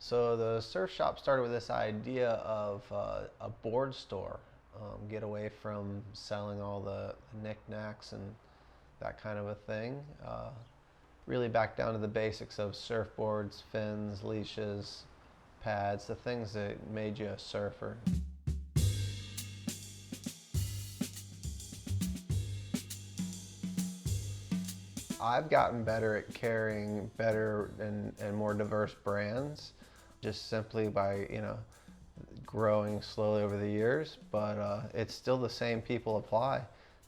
So the surf shop started with this idea of a board store, get away from selling all the knickknacks and that kind of a thing. Really back down to the basics of surfboards, fins, leashes, pads, the things that made you a surfer. I've gotten better at carrying better and more diverse brands, just simply by, growing slowly over the years, but it's still the same people apply.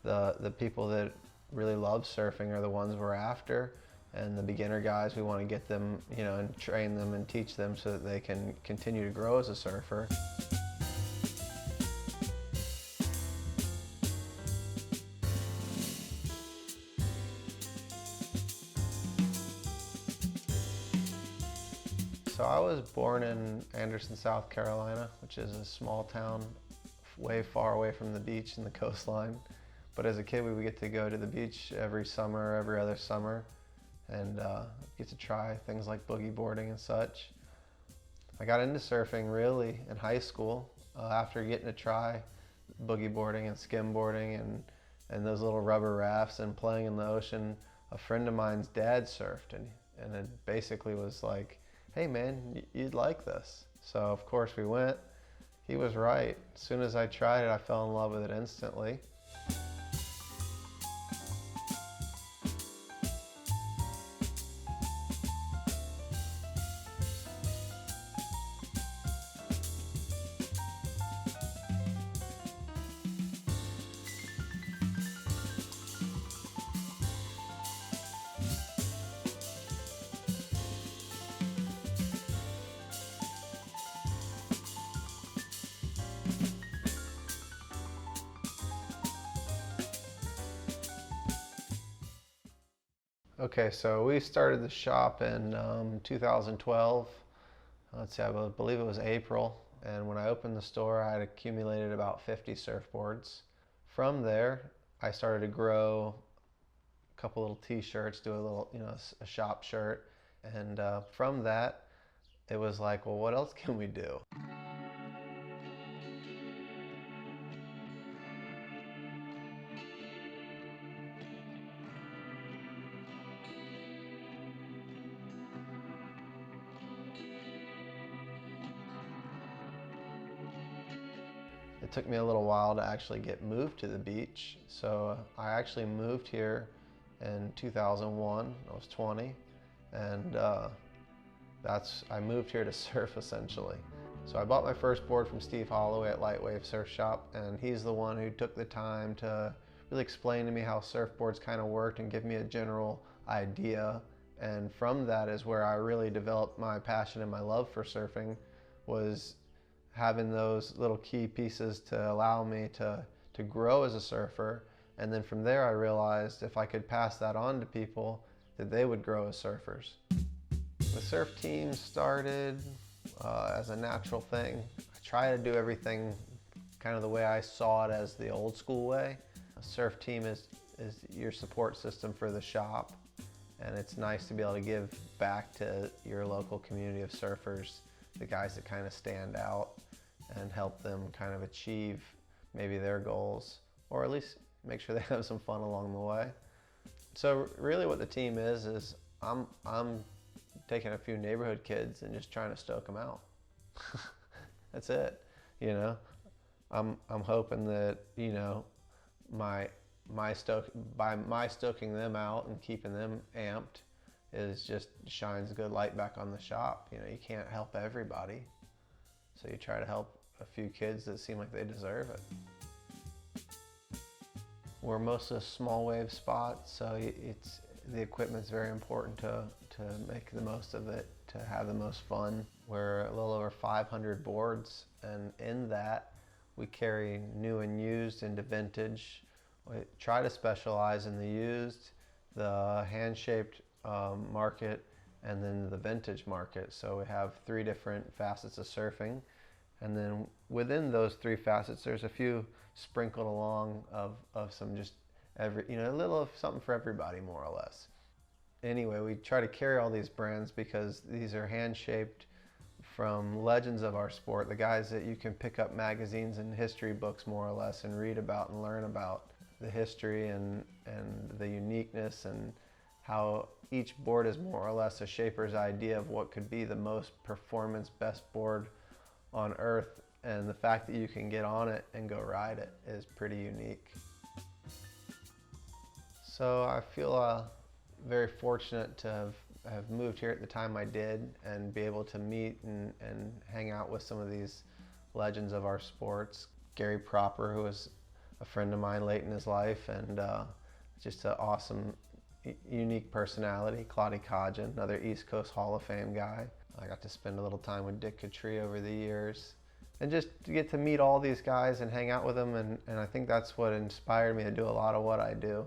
The people that really love surfing are the ones we're after, and the beginner guys, we want to get them, and train them and teach them so that they can continue to grow as a surfer. So I was born in Anderson, South Carolina, which is a small town way far away from the beach and the coastline. But as a kid, we would get to go to the beach every summer, every other summer, and get to try things like boogie boarding and such. I got into surfing really in high school after getting to try boogie boarding and skimboarding and those little rubber rafts and playing in the ocean. A friend of mine's dad surfed, and it basically was like, hey man, you'd like this. So of course we went. He was right. As soon as I tried it, I fell in love with it instantly. Okay, so we started the shop in 2012. Let's see, I believe it was April. And when I opened the store, I had accumulated about 50 surfboards. From there, I started to grow a couple little t-shirts, do a little, a shop shirt. And from that, it was like, well, what else can we do? It took me a little while to actually get moved to the beach. So I actually moved here in 2001. I was 20, and I moved here to surf essentially. So I bought my first board from Steve Holloway at Lightwave Surf Shop, and he's the one who took the time to really explain to me how surfboards kind of worked and give me a general idea. And from that is where I really developed my passion and my love for surfing, was having those little key pieces to allow me to grow as a surfer. And then from there I realized if I could pass that on to people, that they would grow as surfers. The surf team started as a natural thing. I try to do everything kind of the way I saw it as the old school way. A surf team is your support system for the shop, and it's nice to be able to give back to your local community of surfers, the guys that kind of stand out, and help them kind of achieve maybe their goals, or at least make sure they have some fun along the way. So really what the team is I'm taking a few neighborhood kids and just trying to stoke them out. That's it, I'm hoping that, by my stoking them out and keeping them amped is just shines a good light back on the shop. You can't help everybody, so you try to help a few kids that seem like they deserve it. We're mostly a small wave spot, so the equipment's very important to make the most of it, to have the most fun. We're a little over 500 boards, and in that we carry new and used into vintage. We try to specialize in the used, the hand-shaped market, and then the vintage market. So we have three different facets of surfing. And then within those three facets, there's a few sprinkled along of some just a little of something for everybody, more or less. Anyway, we try to carry all these brands because these are hand-shaped from legends of our sport, the guys that you can pick up magazines and history books more or less and read about and learn about the history and the uniqueness and how each board is more or less a shaper's idea of what could be the most performance best board on earth, and the fact that you can get on it and go ride it is pretty unique. So I feel very fortunate to have moved here at the time I did and be able to meet and hang out with some of these legends of our sports. Gary Proper, who was a friend of mine late in his life, and just an awesome, unique personality. Claudia Codgen, another East Coast Hall of Fame guy. I got to spend a little time with Dick Cattree over the years. And just to get to meet all these guys and hang out with them, and I think that's what inspired me to do a lot of what I do.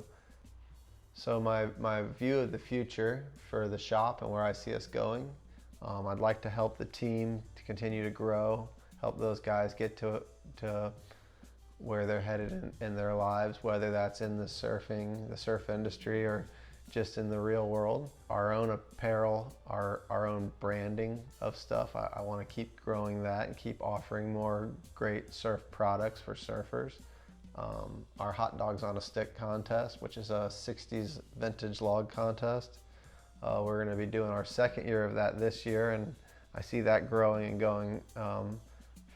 So my view of the future for the shop and where I see us going, I'd like to help the team to continue to grow, help those guys get to where they're headed in their lives, whether that's in the surf industry, or just in the real world. Our own apparel, our own branding of stuff, I want to keep growing that and keep offering more great surf products for surfers. Our Hot Dogs on a Stick contest, which is a 60s vintage log contest. We're going to be doing our second year of that this year, and I see that growing and going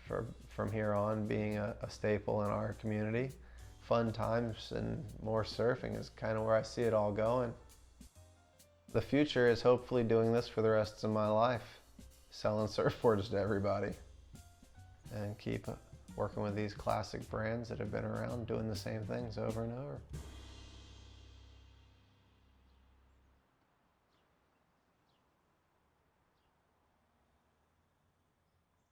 from here on, being a staple in our community. Fun times and more surfing is kind of where I see it all going. The future is hopefully doing this for the rest of my life, selling surfboards to everybody, and keep working with these classic brands that have been around doing the same things over and over.